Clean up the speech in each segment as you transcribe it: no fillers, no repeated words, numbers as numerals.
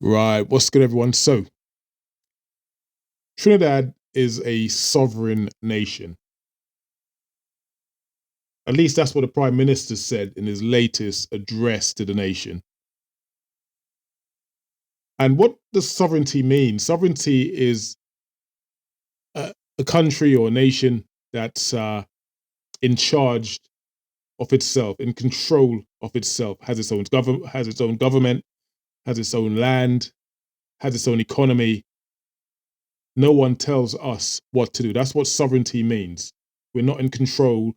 Right, what's good, everyone? So, Trinidad is a sovereign nation. At least that's what the Prime Minister said in his latest address to the nation. And what does sovereignty mean? Sovereignty is a country or a nation that's in charge of itself, in control of itself, has its own government, has its own land, has its own economy. No one tells us what to do. That's what sovereignty means. We're not in control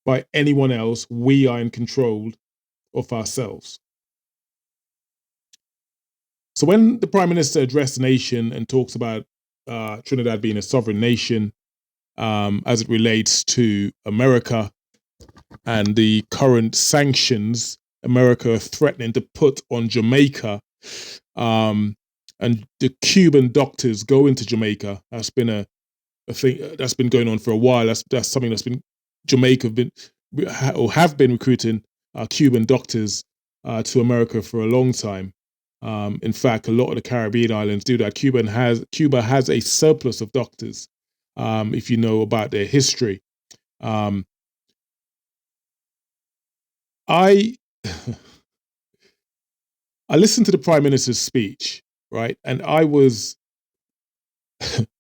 by anyone else. We are in control of ourselves. So when the Prime Minister addressed the nation and talks about Trinidad being a sovereign nation as it relates to America and the current sanctions America threatening to put on Jamaica, and the Cuban doctors going to Jamaica, that's been a thing that's been going on for a while. That's something that's been Jamaica have been recruiting Cuban doctors to America for a long time. In fact, a lot of the Caribbean islands do that. Cuba has a surplus of doctors. If you know about their history, I I listened to the Prime Minister's speech, right, and I was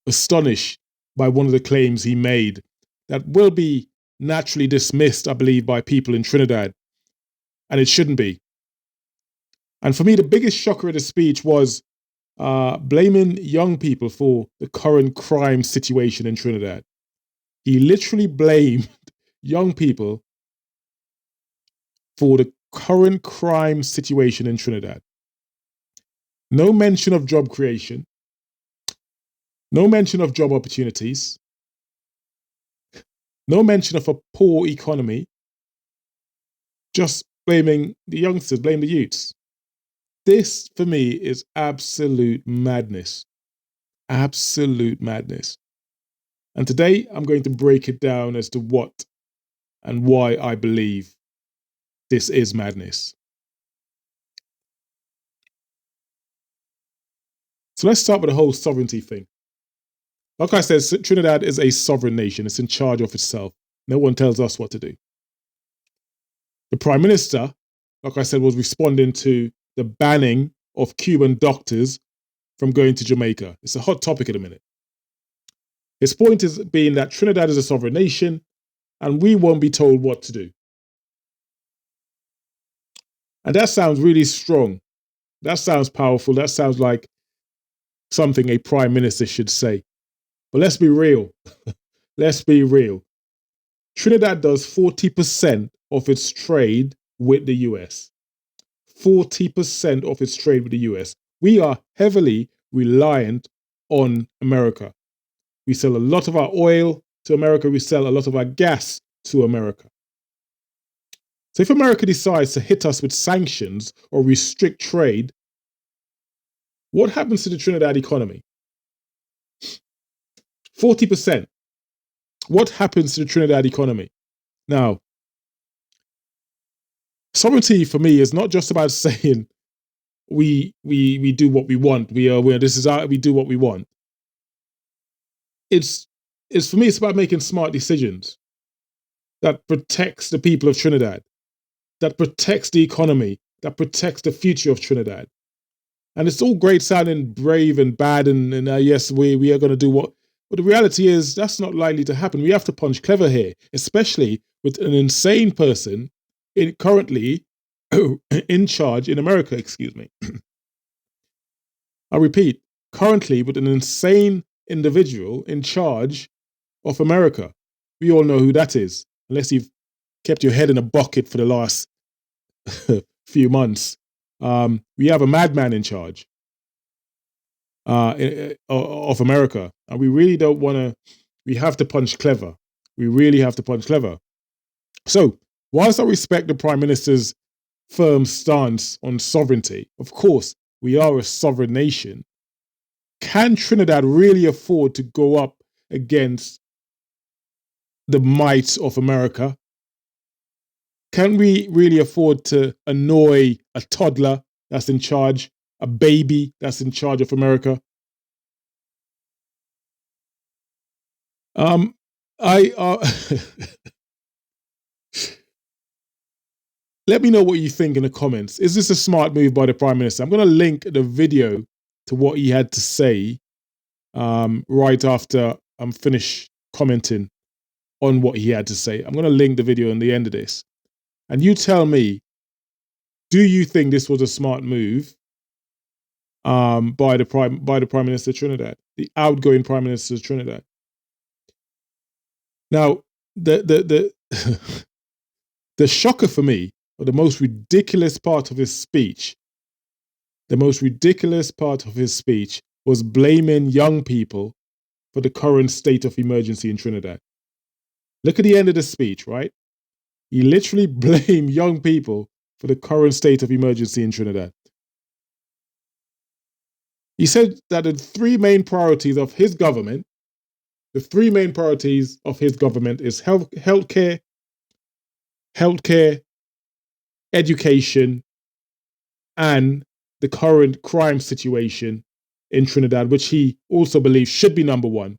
astonished by one of the claims he made that will be naturally dismissed, I believe, by people in Trinidad, and it shouldn't be. And for me, the biggest shocker of the speech was blaming young people for the current crime situation in Trinidad. He literally blamed young people for the current crime situation in Trinidad. No mention of job creation, no mention of job opportunities, no mention of a poor economy, just blaming the youngsters, blame the youths. This, for me, is absolute madness. Absolute madness. And today, I'm going to break it down as to what and why I believe this is madness. So let's start with the whole sovereignty thing. Like I said, Trinidad is a sovereign nation. It's in charge of itself. No one tells us what to do. The Prime Minister, like I said, was responding to the banning of Cuban doctors from going to Jamaica. It's a hot topic at the minute. His point is being that Trinidad is a sovereign nation and we won't be told what to do. And that sounds really strong. That sounds powerful. That sounds like something a prime minister should say. But let's be real. Let's be real. Trinidad does 40% of its trade with the US. 40% of its trade with the US. We are heavily reliant on America. We sell a lot of our oil to America. We sell a lot of our gas to America. So if America decides to hit us with sanctions or restrict trade, what happens to the Trinidad economy? 40%. What happens to the Trinidad economy? Now, sovereignty for me is not just about saying we do what we want. We do what we want. It's for me, it's about making smart decisions that protects the people of Trinidad, that protects the economy, that protects the future of Trinidad. And it's all great sounding brave and bad, and yes, we are going to do what. But the reality is that's not likely to happen. We have to punch clever here, especially with an insane person currently in charge in America. Excuse me. I repeat, currently with an insane individual in charge of America. We all know who that is, unless you've kept your head in a bucket for the last few months. We have a madman in charge of America, and we really don't want to. We have to punch clever. We really have to punch clever. So, whilst I respect the Prime Minister's firm stance on sovereignty, of course, we are a sovereign nation. Can Trinidad really afford to go up against the might of America? Can we really afford to annoy a toddler that's in charge a baby that's in charge of America. I Let me know what you think in the comments. Is this a smart move by the Prime Minister? I'm going to link the video to what he had to say right after I'm finished commenting on what he had to say. I'm going to link the video in the end of this. And you tell me, do you think this was a smart move by the Prime Minister of Trinidad, the outgoing Prime Minister of Trinidad? Now, the the shocker for me, or the most ridiculous part of his speech, was blaming young people for the current state of emergency in Trinidad. Look at the end of the speech, right? He literally blamed young people for the current state of emergency in Trinidad. He said that the three main priorities of his government is healthcare, education, and the current crime situation in Trinidad, which he also believes should be number one.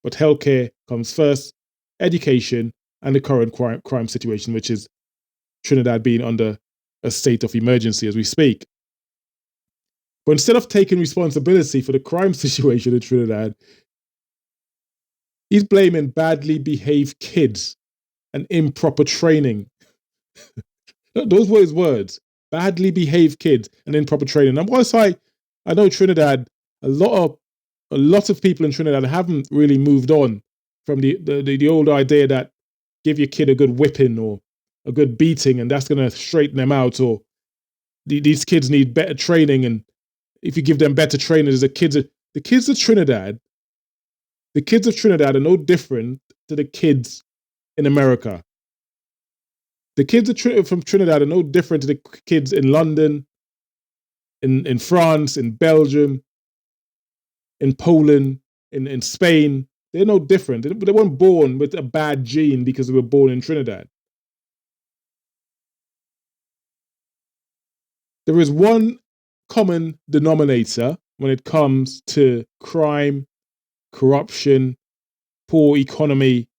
But healthcare comes first, education, and the current crime situation, which is Trinidad being under a state of emergency as we speak. But instead of taking responsibility for the crime situation in Trinidad, he's blaming badly behaved kids and improper training. Those were his words. Badly behaved kids and improper training. And whilst I know Trinidad, a lot of people in Trinidad haven't really moved on from the old idea that give your kid a good whipping or a good beating and that's going to straighten them out, or these kids need better training, and if you give them better training, the kids of Trinidad are no different to the kids in America. The kids from Trinidad are no different to the kids in London, in France, in Belgium, in Poland, in Spain. They're no different. They weren't born with a bad gene because they were born in Trinidad. There is one common denominator when it comes to crime, corruption, poor economy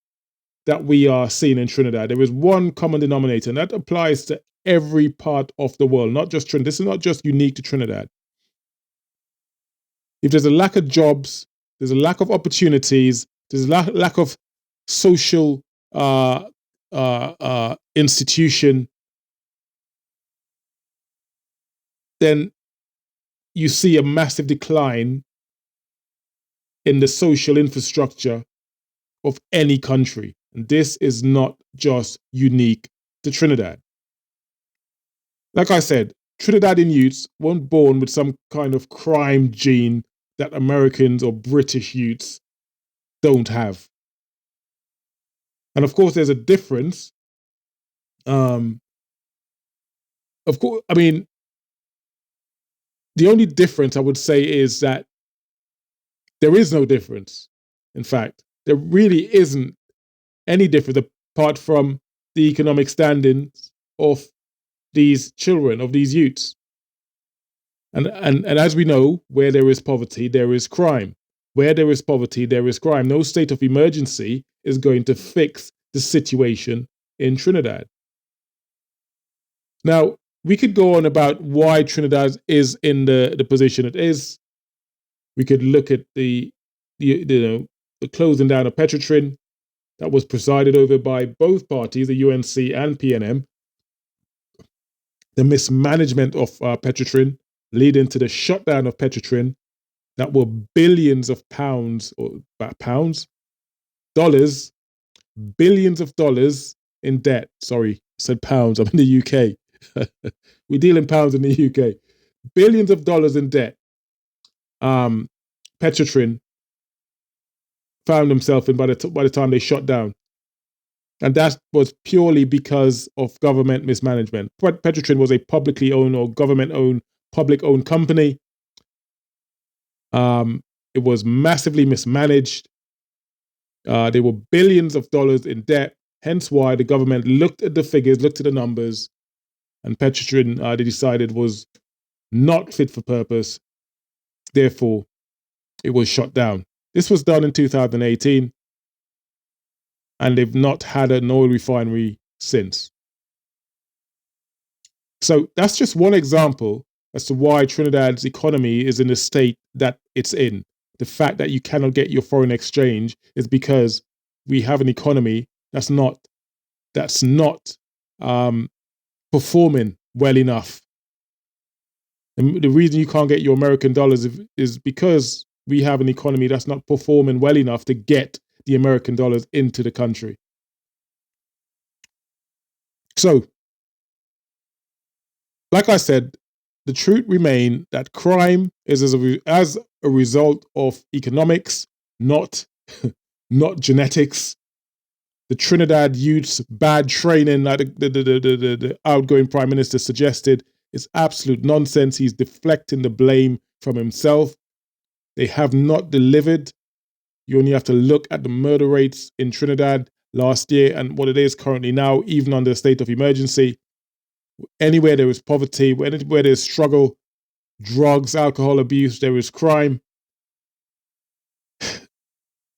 that we are seeing in Trinidad. There is one common denominator, and that applies to every part of the world, not just Trinidad. This is not just unique to Trinidad. If there's a lack of jobs, there's a lack of opportunities, there's a lack of social institution, then you see a massive decline in the social infrastructure of any country. And this is not just unique to Trinidad. Like I said, Trinidadian youths weren't born with some kind of crime gene that Americans or British youths don't have. And of course, there's a difference. Of course, I mean, the only difference I would say is that there is no difference. In fact, there really isn't any difference apart from the economic standings of these children, of these youths. And as we know, where there is poverty, there is crime. Where there is poverty, there is crime. No state of emergency is going to fix the situation in Trinidad. Now, we could go on about why Trinidad is in the position it is. We could look at the closing down of Petrotrin that was presided over by both parties, the UNC and PNM. The mismanagement of Petrotrin leading to the shutdown of Petrotrin that were billions of dollars, billions of dollars in debt. Sorry, I said pounds. I'm in the UK. We deal in pounds in the UK. Billions of dollars in debt. Petrotrin found himself in by the time they shut down. And that was purely because of government mismanagement. Petrotrin was a publicly owned or government-owned, public-owned company. It was massively mismanaged. There were billions of dollars in debt, hence why the government looked at the figures, looked at the numbers, and Petrotrin, they decided, was not fit for purpose. Therefore, it was shut down. This was done in 2018, and they've not had an oil refinery since. So that's just one example as to why Trinidad's economy is in the state that it's in. The fact that you cannot get your foreign exchange is because we have an economy that's not performing well enough. And the reason you can't get your American dollars is because we have an economy that's not performing well enough to get the American dollars into the country. So, like I said, the truth remains that crime is as a result of economics, not genetics. The Trinidad youth's bad training, like the outgoing prime minister suggested, is absolute nonsense. He's deflecting the blame from himself. They have not delivered. You only have to look at the murder rates in Trinidad last year and what it is currently now, even under a state of emergency. Anywhere there is poverty, anywhere there's struggle, drugs, alcohol abuse, there is crime.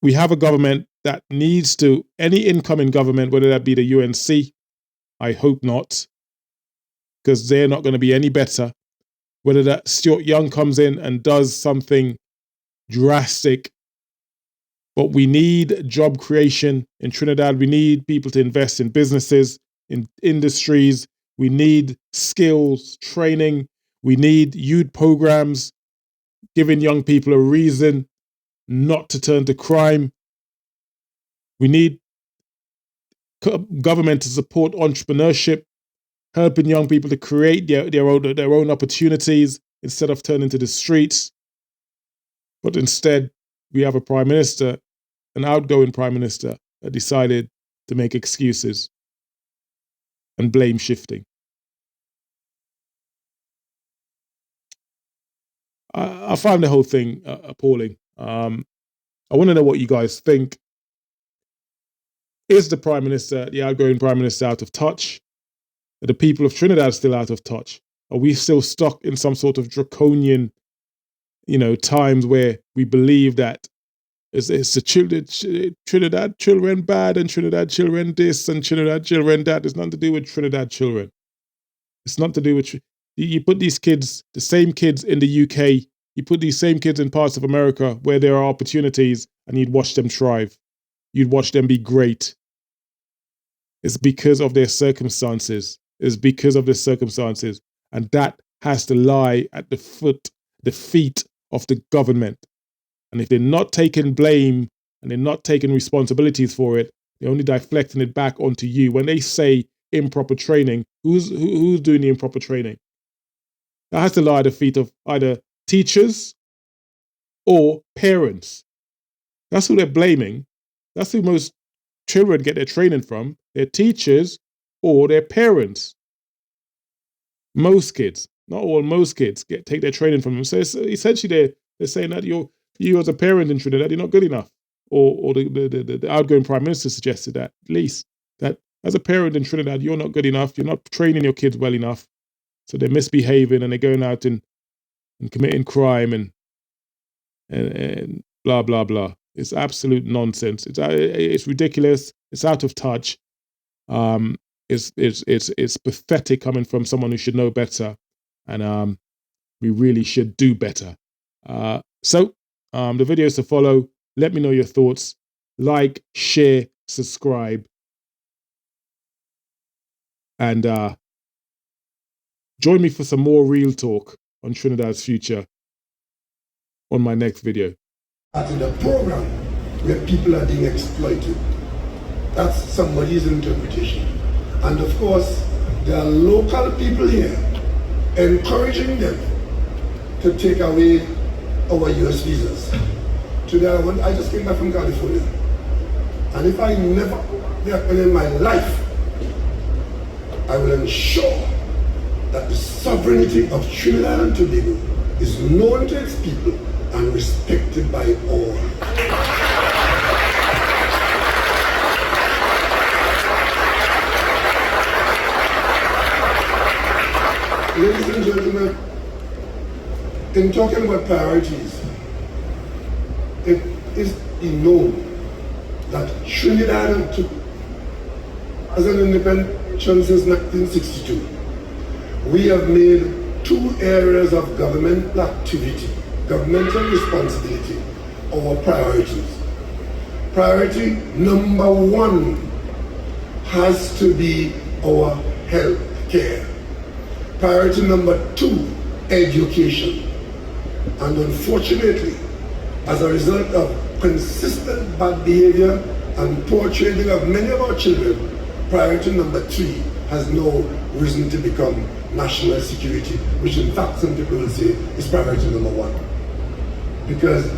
We have a government that needs to, any incoming government, whether that be the UNC, I hope not, because they're not going to be any better. Whether that Stuart Young comes in and does something drastic, but we need job creation in Trinidad. We need people to invest in businesses, in industries. We need skills, training. We need youth programs, giving young people a reason not to turn to crime. We need government to support entrepreneurship, helping young people to create their own opportunities instead of turning to the streets. But instead, we have a prime minister, an outgoing prime minister, that decided to make excuses and blame shifting. I find the whole thing appalling. I want to know what you guys think. Is the prime minister, the outgoing prime minister, out of touch? Are the people of Trinidad still out of touch? Are we still stuck in some sort of draconian, times where we believe that it's the Trinidad children bad and Trinidad children this and Trinidad children that? It's nothing to do with Trinidad children. It's not to do with... You put these kids, the same kids in the UK, you put these same kids in parts of America where there are opportunities and you'd watch them thrive. You'd watch them be great. It's because of their circumstances. It's because of their circumstances. And that has to lie at the feet of the government. And if they're not taking blame and they're not taking responsibilities for it, they're only deflecting it back onto you. When they say improper training, who's doing the improper training? That has to lie at the feet of either teachers or parents. That's who they're blaming. That's who most children get their training from, their teachers or their parents. Most kids, not all, most kids take their training from them. So essentially they're saying that you as a parent in Trinidad, you're not good enough. Or the outgoing prime minister suggested that, at least, that as a parent in Trinidad, you're not good enough, you're not training your kids well enough. So they're misbehaving and they're going out and committing crime and blah, blah, blah. It's absolute nonsense. It's ridiculous. It's out of touch. It's pathetic coming from someone who should know better, and we really should do better. So the videos to follow. Let me know your thoughts. Like, share, subscribe, and join me for some more real talk on Trinidad's future on my next video. In a program where people are being exploited. That's somebody's interpretation. And of course, there are local people here encouraging them to take away our US visas. Today, I just came back from California. And if I never happen in my life, I will ensure that the sovereignty of Trinidad and Tobago is known to its people and respected by all. Ladies and gentlemen, in talking about priorities, it is known that Trinidad took as an independent nation since 1962. We have made 2 areas of governmental activity, governmental responsibility, our priorities. Priority number 1 has to be our health care. Priority number 2, education. And unfortunately, as a result of consistent bad behavior and poor training of many of our children, priority number 3 has now risen to become national security, which in fact some people will say is priority number 1. Because